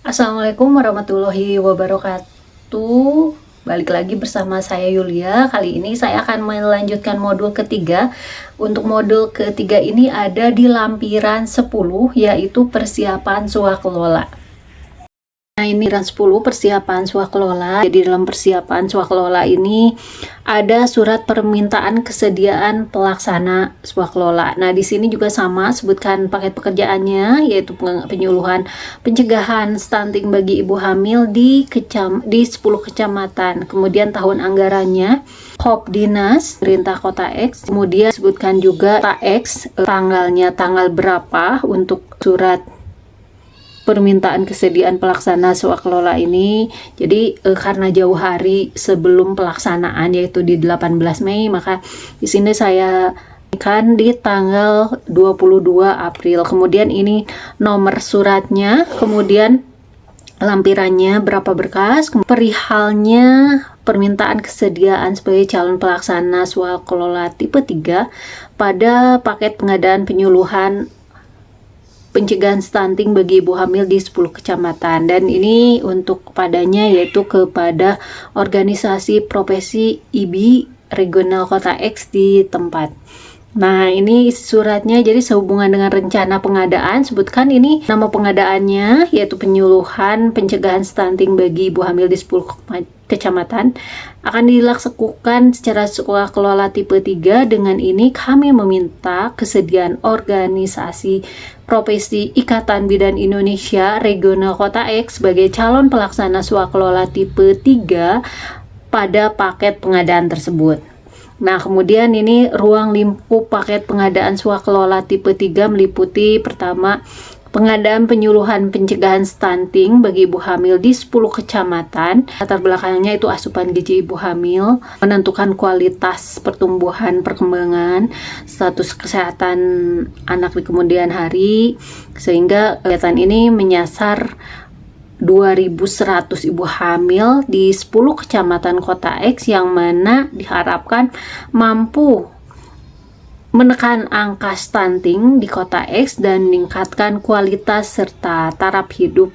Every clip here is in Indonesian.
Assalamualaikum warahmatullahi wabarakatuh. Balik lagi bersama saya Yulia. Kali ini saya akan melanjutkan modul ketiga. Untuk modul ketiga ini ada di lampiran 10, yaitu persiapan swakelola. Nah, ini lampiran 10 persiapan swakelola. Jadi dalam persiapan swakelola ini ada surat permintaan kesediaan pelaksana swakelola. Nah, di sini juga sama sebutkan paket pekerjaannya, yaitu penyuluhan pencegahan stunting bagi ibu hamil di 10 kecamatan. Kemudian tahun anggarannya Kop Dinas Perintah Kota X. Kemudian sebutkan juga Kota X, tanggalnya tanggal berapa untuk surat permintaan kesediaan pelaksana swakelola ini. Jadi karena jauh hari sebelum pelaksanaan, yaitu di 18 Mei, maka di sini saya kan di tanggal 22 April. Kemudian ini nomor suratnya, kemudian lampirannya berapa berkas, perihalnya permintaan kesediaan sebagai calon pelaksana swakelola tipe 3 pada paket pengadaan penyuluhan pencegahan stunting bagi ibu hamil di 10 kecamatan. Dan ini untuk kepadanya yaitu kepada organisasi profesi IBI regional Kota X di tempat. Nah, ini suratnya jadi sehubungan dengan rencana pengadaan, sebutkan ini nama pengadaannya yaitu penyuluhan pencegahan stunting bagi ibu hamil di 10 kecamatan akan dilaksanakan secara swakelola tipe 3. Dengan ini kami meminta kesediaan organisasi profesi Ikatan Bidan Indonesia Regional Kota X sebagai calon pelaksana swakelola tipe 3 pada paket pengadaan tersebut. Nah, kemudian ini ruang lingkup paket pengadaan swakelola tipe 3 meliputi pertama, pengadaan penyuluhan pencegahan stunting bagi ibu hamil di 10 kecamatan. Latar belakangnya itu asupan gizi ibu hamil, menentukan kualitas pertumbuhan perkembangan, status kesehatan anak di kemudian hari, sehingga kegiatan ini menyasar 2.100 ibu hamil di 10 kecamatan Kota X yang mana diharapkan mampu menekan angka stunting di Kota X dan meningkatkan kualitas serta taraf hidup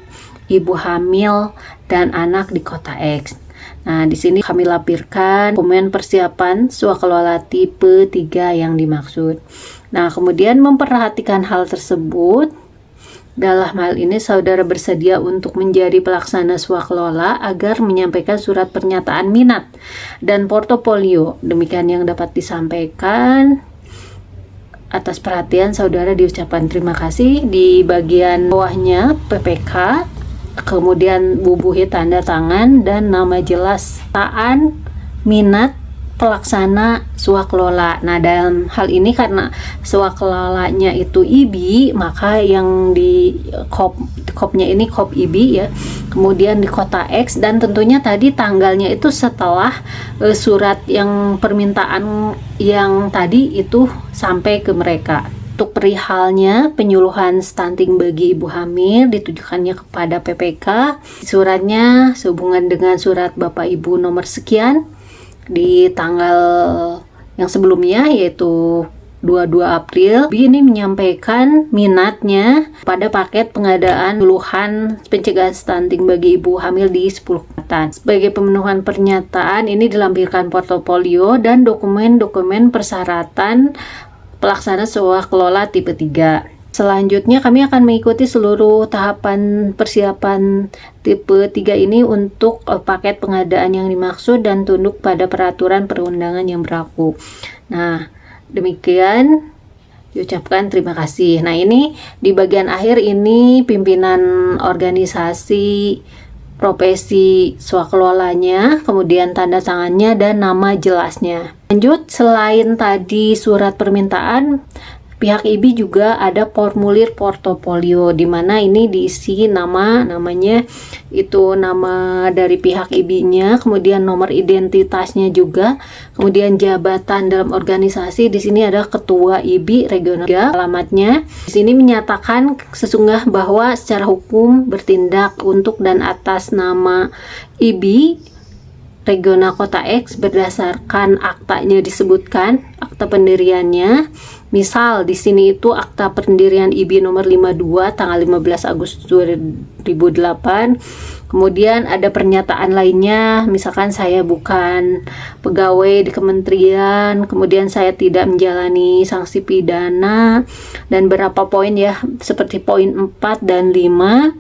ibu hamil dan anak di Kota X. Nah, di sini kami lampirkan dokumen persiapan swakelola tipe 3 yang dimaksud. Nah, kemudian memperhatikan hal tersebut, dalam hal ini saudara bersedia untuk menjadi pelaksana swakelola agar menyampaikan surat pernyataan minat dan portofolio. Demikian yang dapat disampaikan. Atas perhatian saudara diucapkan terima kasih. Di bagian bawahnya PPK, kemudian bubuhi tanda tangan dan nama jelas taan minat pelaksana swakelola. Nah, dalam hal ini karena swakelolanya itu IBI, maka yang di kopnya ini kop IBI ya. Kemudian di Kota X, dan tentunya tadi tanggalnya itu setelah surat yang permintaan yang tadi itu sampai ke mereka. Untuk perihalnya penyuluhan stunting bagi ibu hamil ditujukannya kepada PPK. Suratnya sehubungan dengan surat Bapak Ibu nomor sekian di tanggal yang sebelumnya yaitu 22 April. Ini menyampaikan minatnya pada paket pengadaan penyuluhan pencegahan stunting bagi ibu hamil di 10 kecamatan. Sebagai pemenuhan pernyataan ini dilampirkan portofolio dan dokumen-dokumen persyaratan pelaksana swakelola tipe 3. Selanjutnya kami akan mengikuti seluruh tahapan persiapan tipe 3 ini untuk paket pengadaan yang dimaksud dan tunduk pada peraturan perundangan yang berlaku. Nah, demikian diucapkan terima kasih. Nah, ini di bagian akhir ini pimpinan organisasi profesi swakelolanya, kemudian tanda tangannya dan nama jelasnya. Lanjut, selain tadi surat permintaan, pihak IBI juga ada formulir portofolio di mana ini diisi namanya itu nama dari pihak IBI-nya, kemudian nomor identitasnya juga, kemudian jabatan dalam organisasi. Di sini ada ketua IBI regional, alamatnya. Di sini menyatakan sesungguhnya bahwa secara hukum bertindak untuk dan atas nama IBI regional Kota X berdasarkan aktanya disebutkan, akta pendiriannya. Misal di sini itu akta pendirian IBI nomor 52 tanggal 15 Agustus 2008. Kemudian ada pernyataan lainnya, misalkan saya bukan pegawai di kementerian, kemudian saya tidak menjalani sanksi pidana, dan berapa poin ya, seperti poin 4 dan 5.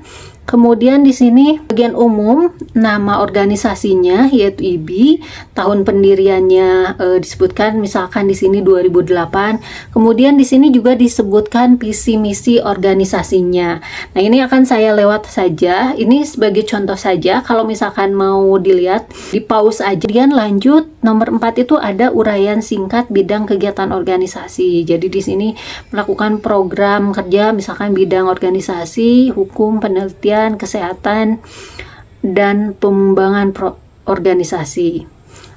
Kemudian di sini bagian umum, nama organisasinya yaitu IBI, tahun pendiriannya disebutkan, misalkan di sini 2008. Kemudian di sini juga disebutkan visi misi organisasinya. Nah, ini akan saya lewat saja. Ini sebagai contoh saja. Kalau misalkan mau dilihat, di pause aja. Kemudian lanjut nomor 4 itu ada uraian singkat bidang kegiatan organisasi. Jadi di sini melakukan program kerja, misalkan bidang organisasi, hukum, penelitian, kesehatan, dan pengembangan organisasi.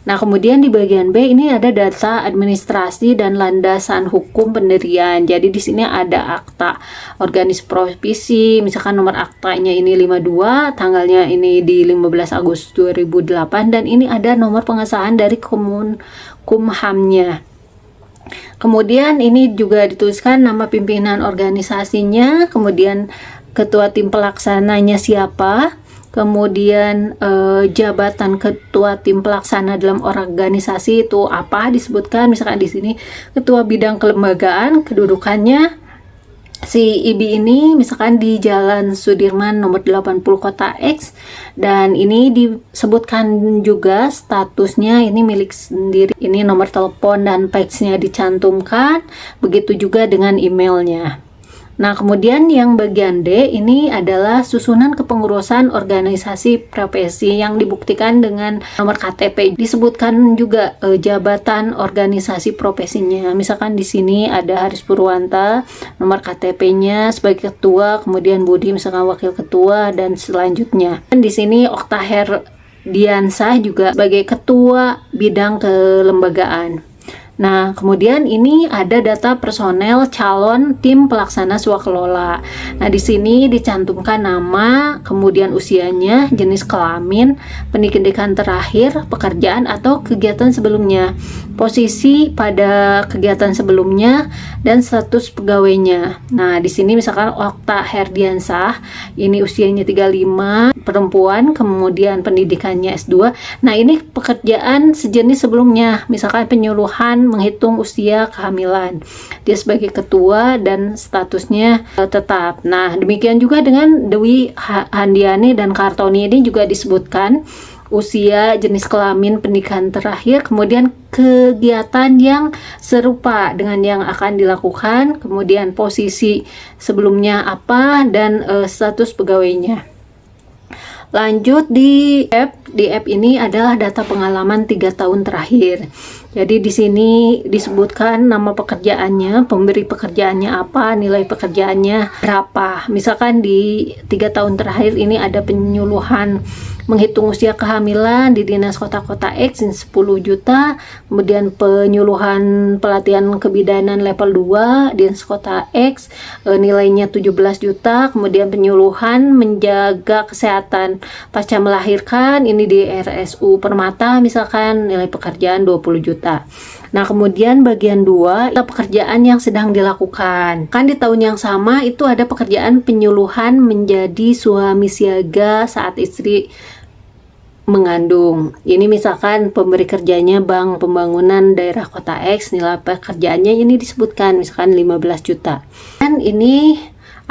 Nah, kemudian di bagian B ini ada data administrasi dan landasan hukum pendirian. Jadi di sini ada akta organisasi provisi, misalkan nomor aktanya ini 52, tanggalnya ini di 15 Agustus 2008, dan ini ada nomor pengesahan dari Kumhamnya. Kemudian ini juga dituliskan nama pimpinan organisasinya, kemudian ketua tim pelaksananya siapa, kemudian jabatan ketua tim pelaksana dalam organisasi itu apa, disebutkan misalkan di sini ketua bidang kelembagaan, kedudukannya si IBI ini misalkan di Jalan Sudirman nomor 80 Kota X, dan ini disebutkan juga statusnya ini milik sendiri, ini nomor telepon dan faxnya dicantumkan, begitu juga dengan emailnya. Nah, kemudian yang bagian D ini adalah susunan kepengurusan organisasi profesi yang dibuktikan dengan nomor KTP. Disebutkan juga jabatan organisasi profesinya. Misalkan di sini ada Haris Purwanta, nomor KTP-nya sebagai ketua, kemudian Budi misalkan wakil ketua, dan selanjutnya. Dan di sini Okta Herdiansah juga sebagai ketua bidang kelembagaan. Nah, kemudian ini ada data personel calon tim pelaksana swakelola. Nah, di sini dicantumkan nama, kemudian usianya, jenis kelamin, pendidikan terakhir, pekerjaan atau kegiatan sebelumnya, posisi pada kegiatan sebelumnya, dan status pegawainya. Nah, di sini misalkan Okta Herdiansah, ini usianya 35, perempuan, kemudian pendidikannya S2. Nah, ini pekerjaan sejenis sebelumnya, misalkan penyuluhan menghitung usia kehamilan. Dia sebagai ketua dan statusnya tetap. Nah, demikian juga dengan Dewi Handiani dan Kartoni, ini juga disebutkan usia, jenis kelamin, pendidikan terakhir, kemudian kegiatan yang serupa dengan yang akan dilakukan, kemudian posisi sebelumnya apa, dan status pegawainya. Lanjut di F ini adalah data pengalaman 3 tahun terakhir. Jadi di sini disebutkan nama pekerjaannya, pemberi pekerjaannya apa, nilai pekerjaannya berapa. Misalkan di 3 tahun terakhir ini ada penyuluhan menghitung usia kehamilan di Dinas Kota X 10 juta, kemudian penyuluhan pelatihan kebidanan level 2 Dinas Kota X nilainya 17 juta, kemudian penyuluhan menjaga kesehatan pasca melahirkan ini di RSU Permata misalkan nilai pekerjaan 20 juta. Nah, kemudian bagian 2 pekerjaan yang sedang dilakukan. Kan di tahun yang sama itu ada pekerjaan penyuluhan menjadi suami siaga saat istri mengandung. Ini misalkan pemberi kerjanya Bank Pembangunan Daerah Kota X, nilai pekerjaannya ini disebutkan misalkan 15 juta. Dan ini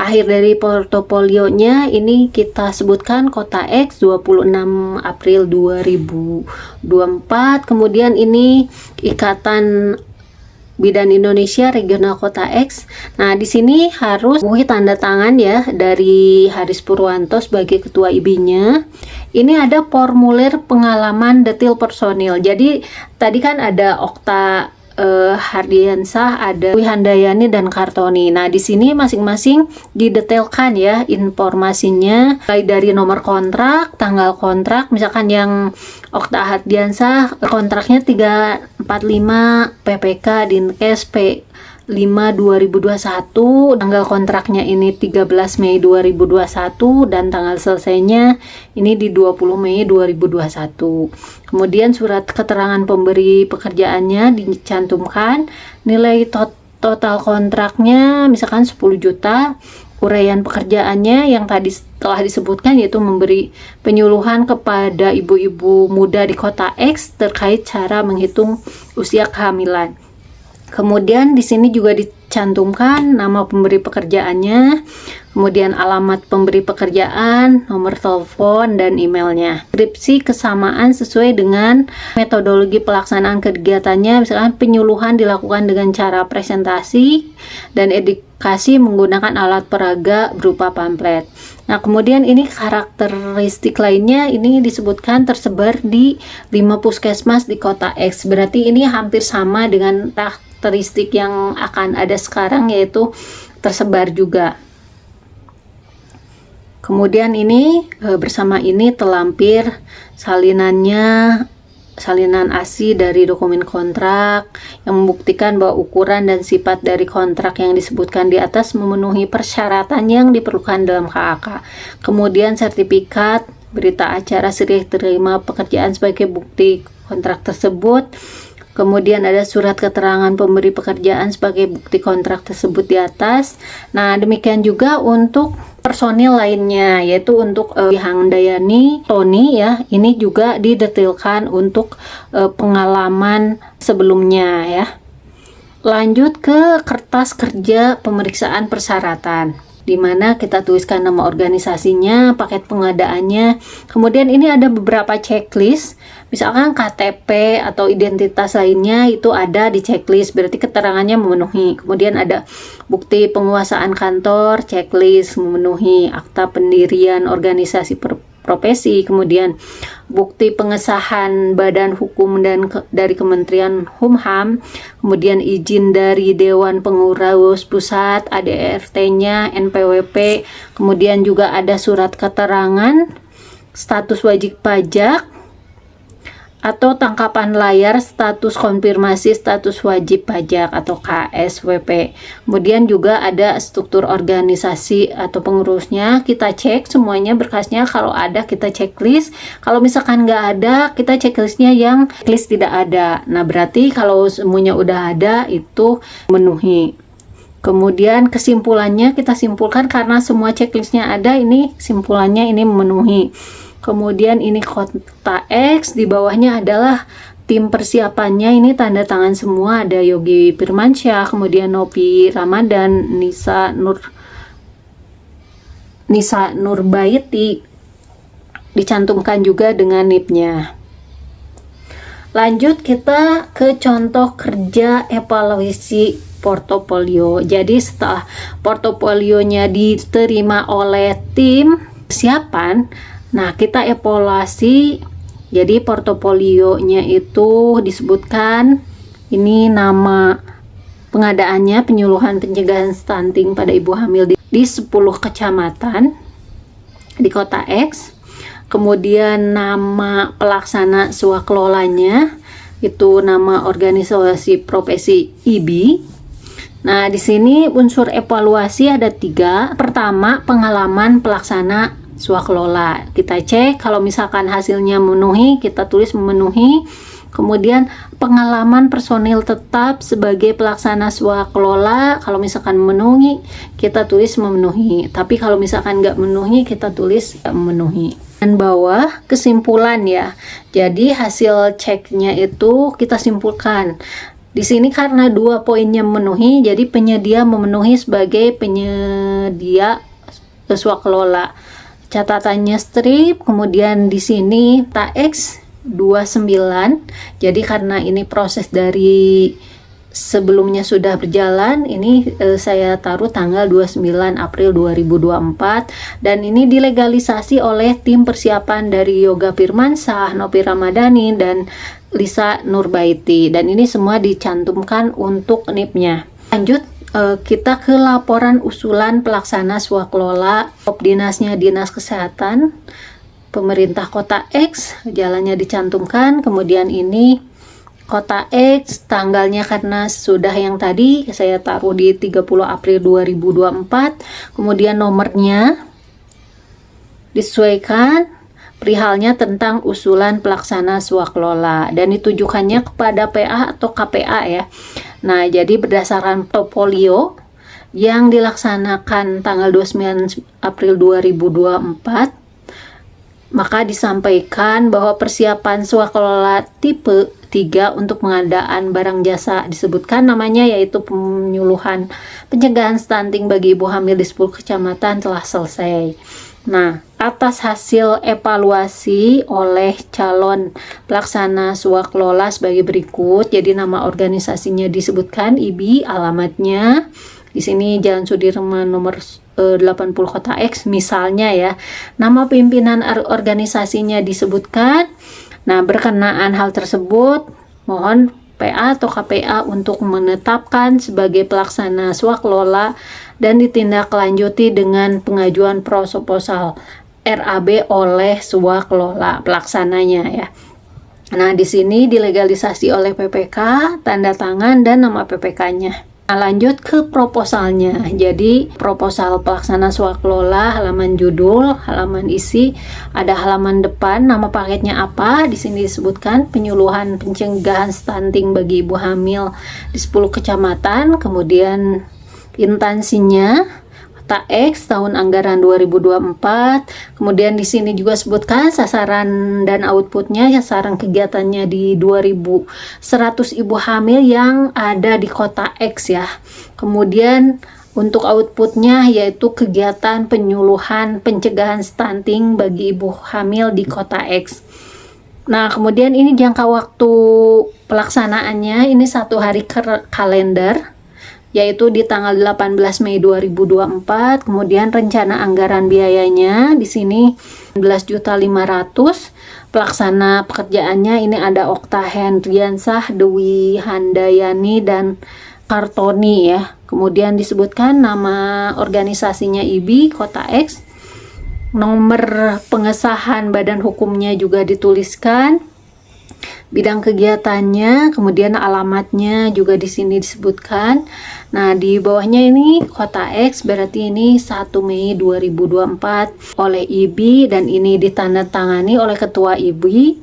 akhir dari portofolionya ini kita sebutkan Kota X 26 April 2024. Kemudian ini Ikatan Bidan Indonesia Regional Kota X. Nah, di sini harus memenuhi tanda tangan ya dari Haris Purwanto sebagai ketua IBI-nya. Ini ada formulir pengalaman detail personil. Jadi tadi kan ada Okta Herdiansah, ada Wihandayani dan Kartoni. Nah, di sini masing-masing didetailkan ya informasinya, mulai dari nomor kontrak, tanggal kontrak, misalkan yang Okta Herdiansah kontraknya 345 PPK Dinkes P 5/2021, tanggal kontraknya ini 13 Mei 2021 dan tanggal selesainya ini di 20 Mei 2021. Kemudian surat keterangan pemberi pekerjaannya dicantumkan, nilai total kontraknya misalkan 10 juta, uraian pekerjaannya yang tadi telah disebutkan yaitu memberi penyuluhan kepada ibu-ibu muda di kota X terkait cara menghitung usia kehamilan. Kemudian di sini juga dicantumkan nama pemberi pekerjaannya, kemudian alamat pemberi pekerjaan, nomor telepon, dan emailnya. Deskripsi kesamaan sesuai dengan metodologi pelaksanaan kegiatannya, misalkan penyuluhan dilakukan dengan cara presentasi dan edukasi menggunakan alat peraga berupa pamflet. Nah, kemudian ini karakteristik lainnya ini disebutkan tersebar di 5 puskesmas di kota X. Berarti ini hampir sama dengan karakteristik yang akan ada sekarang, yaitu tersebar juga. Kemudian ini bersama ini terlampir salinan ASI dari dokumen kontrak yang membuktikan bahwa ukuran dan sifat dari kontrak yang disebutkan di atas memenuhi persyaratan yang diperlukan dalam KAK. Kemudian sertifikat berita acara serih terima pekerjaan sebagai bukti kontrak tersebut. Kemudian ada surat keterangan pemberi pekerjaan sebagai bukti kontrak tersebut di atas. Nah, demikian juga untuk personil lainnya, yaitu untuk Handayani Tony ya, ini juga didetailkan untuk pengalaman sebelumnya ya. Lanjut ke kertas kerja pemeriksaan persyaratan, di mana kita tuliskan nama organisasinya, paket pengadaannya. Kemudian ini ada beberapa checklist, misalkan KTP atau identitas lainnya itu ada di checklist, berarti keterangannya memenuhi. Kemudian ada bukti penguasaan kantor, checklist memenuhi. Akta pendirian organisasi profesi, kemudian bukti pengesahan badan hukum dan dari Kementerian Humham, kemudian izin dari Dewan Pengurus Pusat, ADRT-nya, NPWP, kemudian juga ada surat keterangan status wajib pajak atau tangkapan layar status konfirmasi status wajib pajak atau KSWP. Kemudian juga ada struktur organisasi atau pengurusnya, kita cek semuanya berkasnya, kalau ada kita checklist, kalau misalkan nggak ada kita checklistnya yang checklist tidak ada. Nah, berarti kalau semuanya udah ada itu memenuhi. Kemudian kesimpulannya kita simpulkan karena semua checklistnya ada, ini simpulannya ini memenuhi. Kemudian ini kota X, di bawahnya adalah tim persiapannya, ini tanda tangan semua, ada Yogi Firmansyah, kemudian Nopi Ramadan, Nisa Nurbaiti, dicantumkan juga dengan NIP-nya. Lanjut kita ke contoh kerja evaluasi portofolio. Jadi setelah portofolionya diterima oleh tim persiapan, nah, kita evaluasi. Jadi portofolionya itu disebutkan ini nama pengadaannya, penyuluhan pencegahan stunting pada ibu hamil di 10 kecamatan di kota X. Kemudian nama pelaksana swakelolanya itu nama organisasi profesi IBI. Nah, di sini unsur evaluasi ada 3. Pertama, pengalaman pelaksana swakelola. Kita cek, kalau misalkan hasilnya memenuhi, kita tulis memenuhi. Kemudian pengalaman personil tetap sebagai pelaksana swakelola, kalau misalkan memenuhi, kita tulis memenuhi. Tapi kalau misalkan nggak memenuhi, kita tulis nggak memenuhi. Dan bawah kesimpulan ya. Jadi hasil ceknya itu kita simpulkan. Di sini karena 2 poinnya memenuhi, jadi penyedia memenuhi sebagai penyedia swakelola. Catatannya strip, kemudian di sini TAX 29. Jadi karena ini proses dari sebelumnya sudah berjalan, ini saya taruh tanggal 29 April 2024 dan ini dilegalisasi oleh tim persiapan dari Yoga Firmansyah, Nopi Ramadhani dan Lisa Nurbaiti, dan ini semua dicantumkan untuk NIP-nya. Lanjut kita ke laporan usulan pelaksana swakelola. Dinasnya Dinas Kesehatan Pemerintah Kota X, jalannya dicantumkan. Kemudian ini Kota X, tanggalnya karena sudah yang tadi saya taruh di 30 April 2024. Kemudian nomornya disesuaikan, perihalnya tentang usulan pelaksana swaklola dan ditujukannya kepada PA atau KPA ya. Nah, jadi berdasarkan portofolio yang dilaksanakan tanggal 29 April 2024, maka disampaikan bahwa persiapan swaklola tipe 3 untuk pengadaan barang jasa disebutkan namanya, yaitu penyuluhan pencegahan stunting bagi ibu hamil di 10 kecamatan telah selesai. Nah, atas hasil evaluasi oleh calon pelaksana swaklola sebagai berikut. Jadi nama organisasinya disebutkan, IBI, alamatnya di sini Jalan Sudirman nomor 80 Kota X misalnya ya. Nama pimpinan organisasinya disebutkan. Nah, berkenaan hal tersebut, mohon PA atau KPA untuk menetapkan sebagai pelaksana swaklola dan ditindaklanjuti dengan pengajuan proposal RAB oleh swaklola pelaksananya ya. Nah, di sini dilegalisasi oleh PPK, tanda tangan dan nama PPK-nya. Nah, lanjut ke proposalnya. Jadi proposal pelaksana swaklola, halaman judul, halaman isi, ada halaman depan, nama paketnya apa, di sini disebutkan penyuluhan pencegahan stunting bagi ibu hamil di 10 kecamatan, kemudian instansinya Kota X tahun anggaran 2024. Kemudian di sini juga sebutkan sasaran dan outputnya, sasaran kegiatannya di 2100 ibu hamil yang ada di Kota X ya. Kemudian untuk outputnya yaitu kegiatan penyuluhan pencegahan stunting bagi ibu hamil di Kota X. Nah, kemudian ini jangka waktu pelaksanaannya, ini 1 hari kalender, yaitu di tanggal 18 Mei 2024. Kemudian rencana anggaran biayanya di sini 11.500.000. Pelaksana pekerjaannya ini ada Okta Hendriansah, Dewi Handayani dan Kartoni ya. Kemudian disebutkan nama organisasinya IBI Kota X. Nomor pengesahan badan hukumnya juga dituliskan. Bidang kegiatannya, kemudian alamatnya juga di sini disebutkan. Nah, di bawahnya ini Kota X, berarti ini 1 Mei 2024 oleh IBI dan ini ditandatangani oleh Ketua IBI.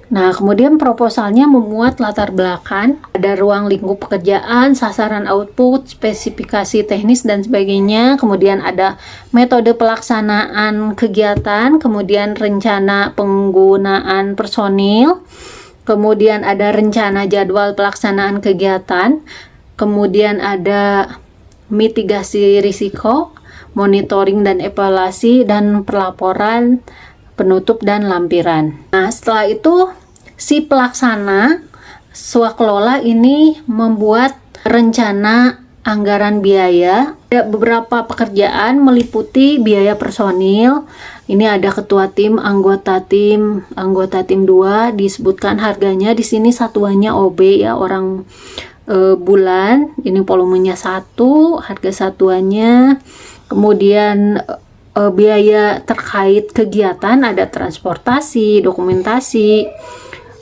Nah, kemudian proposalnya memuat latar belakang, ada ruang lingkup pekerjaan, sasaran output, spesifikasi teknis dan sebagainya. Kemudian ada metode pelaksanaan kegiatan, kemudian rencana penggunaan personil. Kemudian ada rencana jadwal pelaksanaan kegiatan, kemudian ada mitigasi risiko, monitoring dan evaluasi, dan pelaporan, penutup dan lampiran. Nah, setelah itu si pelaksana swaklola ini membuat rencana anggaran biaya. Ada beberapa pekerjaan meliputi biaya personil. Ini ada ketua tim, anggota tim 2, disebutkan harganya di sini satuannya OB ya, orang bulan. Ini volumenya 1, harga satuannya. Kemudian biaya terkait kegiatan ada transportasi, dokumentasi,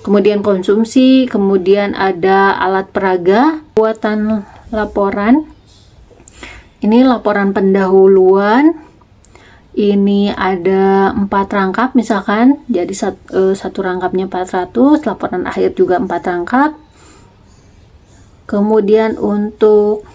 kemudian konsumsi, kemudian ada alat peraga, buatan laporan. Ini laporan pendahuluan. Ini ada 4 rangkap misalkan, jadi satu rangkapnya 400, laporan akhir juga 4 rangkap. Kemudian untuk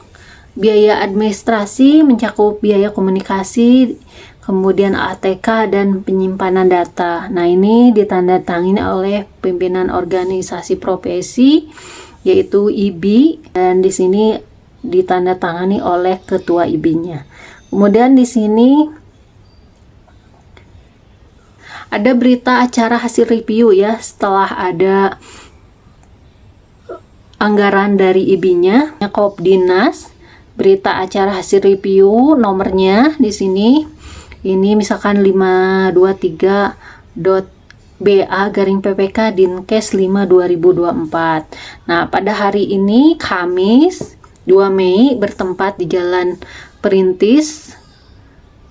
biaya administrasi mencakup biaya komunikasi, kemudian ATK dan penyimpanan data. Nah, ini ditandatangani oleh pimpinan organisasi profesi yaitu IBI dan di sini ditandatangani oleh ketua IBI-nya. Kemudian di sini ada berita acara hasil review ya, setelah ada anggaran dari IBI-nya, Kopdinas, berita acara hasil review nomornya di sini. Ini misalkan 523.BA/PPK Dinkes 5/2024. Nah, pada hari ini Kamis 2 Mei bertempat di Jalan Perintis.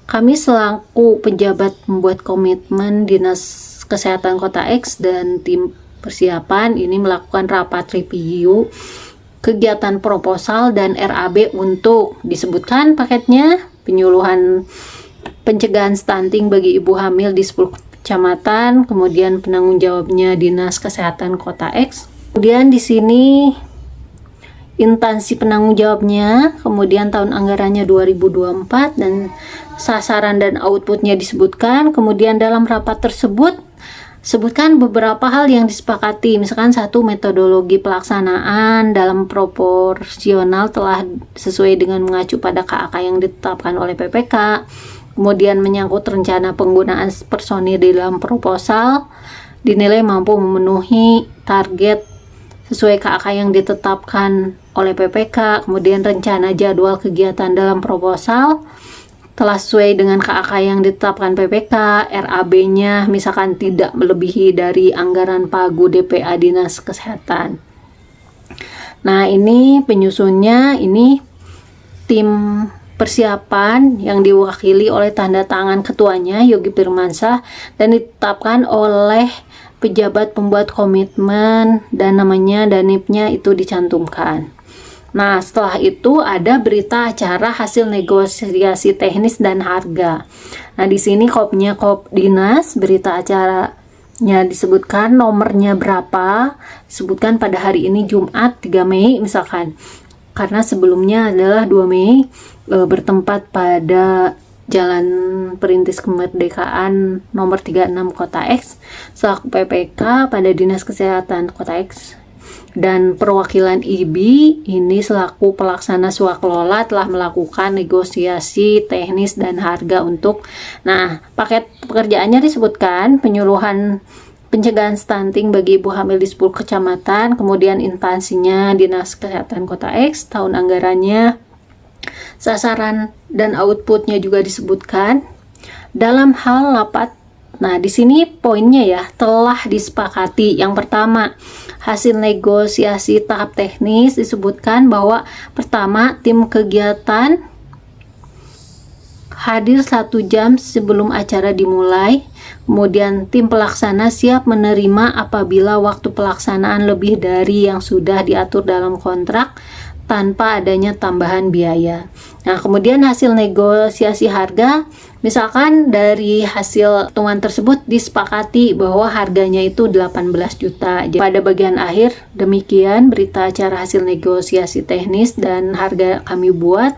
Kami selaku pejabat membuat komitmen Dinas Kesehatan Kota X dan tim persiapan ini melakukan rapat review kegiatan proposal dan RAB untuk disebutkan paketnya penyuluhan pencegahan stunting bagi ibu hamil di 10 kecamatan, kemudian penanggung jawabnya Dinas Kesehatan Kota X. Kemudian di sini instansi penanggung jawabnya, kemudian tahun anggarannya 2024 dan sasaran dan outputnya disebutkan. Kemudian dalam rapat tersebut sebutkan beberapa hal yang disepakati, misalkan satu, metodologi pelaksanaan dalam proporsional telah sesuai dengan mengacu pada KAK yang ditetapkan oleh PPK. Kemudian menyangkut rencana penggunaan personil di dalam proposal dinilai mampu memenuhi target sesuai KAK yang ditetapkan oleh PPK. Kemudian rencana jadwal kegiatan dalam proposal telah sesuai dengan KAK yang ditetapkan PPK. RAB-nya misalkan tidak melebihi dari anggaran pagu DPA Dinas Kesehatan. Nah, ini penyusunnya, ini tim persiapan yang diwakili oleh tanda tangan ketuanya Yogi Firmansyah dan ditetapkan oleh pejabat pembuat komitmen dan namanya Danipnya itu dicantumkan. Nah, setelah itu ada berita acara hasil negosiasi teknis dan harga. Nah, di sini kopnya kop dinas, berita acaranya disebutkan, nomornya berapa, disebutkan pada hari ini Jumat 3 Mei misalkan. Karena sebelumnya adalah 2 Mei bertempat pada Jalan Perintis Kemerdekaan nomor 36 Kota X selaku PPK pada Dinas Kesehatan Kota X, dan perwakilan IBI ini selaku pelaksana swaklola telah melakukan negosiasi teknis dan harga untuk, nah, paket pekerjaannya disebutkan penyuluhan pencegahan stunting bagi ibu hamil di 10 kecamatan, kemudian instansinya Dinas Kesehatan Kota X, tahun anggarannya, sasaran dan outputnya juga disebutkan. Dalam hal rapat, nah di sini poinnya ya, telah disepakati. Yang pertama, hasil negosiasi tahap teknis disebutkan bahwa pertama, tim kegiatan hadir 1 jam sebelum acara dimulai. Kemudian tim pelaksana siap menerima apabila waktu pelaksanaan lebih dari yang sudah diatur dalam kontrak tanpa adanya tambahan biaya. Nah, kemudian hasil negosiasi harga, misalkan dari hasil hitungan tersebut disepakati bahwa harganya itu 18 juta. Jadi, pada bagian akhir, demikian berita acara hasil negosiasi teknis dan harga kami buat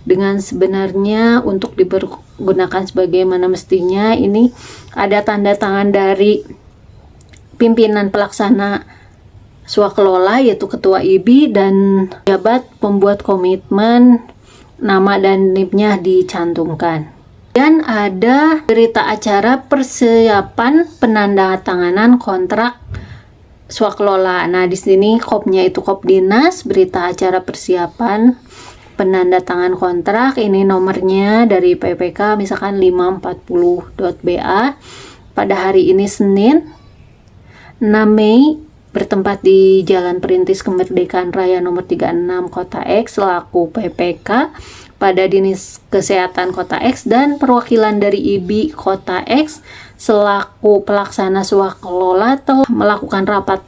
dengan sebenarnya untuk dipergunakan sebagaimana mestinya. Ini ada tanda tangan dari pimpinan pelaksana swaklola yaitu ketua IBI dan pejabat pembuat komitmen, nama dan NIP-nya dicantumkan. Dan ada berita acara persiapan penandatanganan kontrak swaklola. Nah, di sini kopnya itu kop dinas, berita acara persiapan penandatangan kontrak, ini nomornya dari PPK misalkan 540.BA pada hari ini Senin 6 Mei bertempat di Jalan Perintis Kemerdekaan Raya nomor 36 Kota X selaku PPK pada Dinas Kesehatan Kota X, dan perwakilan dari IBI Kota X selaku pelaksana swaklola telah melakukan rapat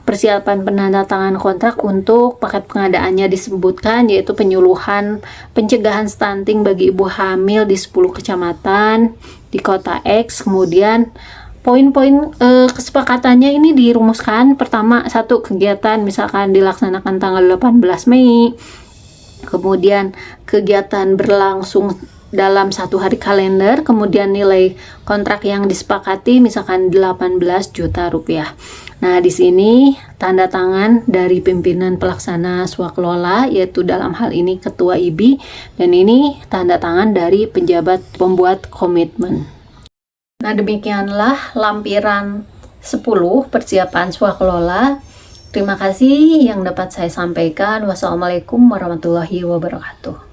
persiapan penandatangan kontrak untuk paket pengadaannya disebutkan yaitu penyuluhan pencegahan stunting bagi ibu hamil di 10 kecamatan di Kota X. Kemudian poin-poin kesepakatannya ini dirumuskan. Pertama, satu, kegiatan misalkan dilaksanakan tanggal 18 Mei. Kemudian kegiatan berlangsung dalam 1 hari kalender. Kemudian nilai kontrak yang disepakati misalkan 18 juta rupiah. Nah, di sini tanda tangan dari pimpinan pelaksana swaklola yaitu dalam hal ini ketua IBI, dan ini tanda tangan dari pejabat pembuat komitmen. Nah, demikianlah lampiran 10 persiapan swaklola. Terima kasih yang dapat saya sampaikan. Wassalamualaikum warahmatullahi wabarakatuh.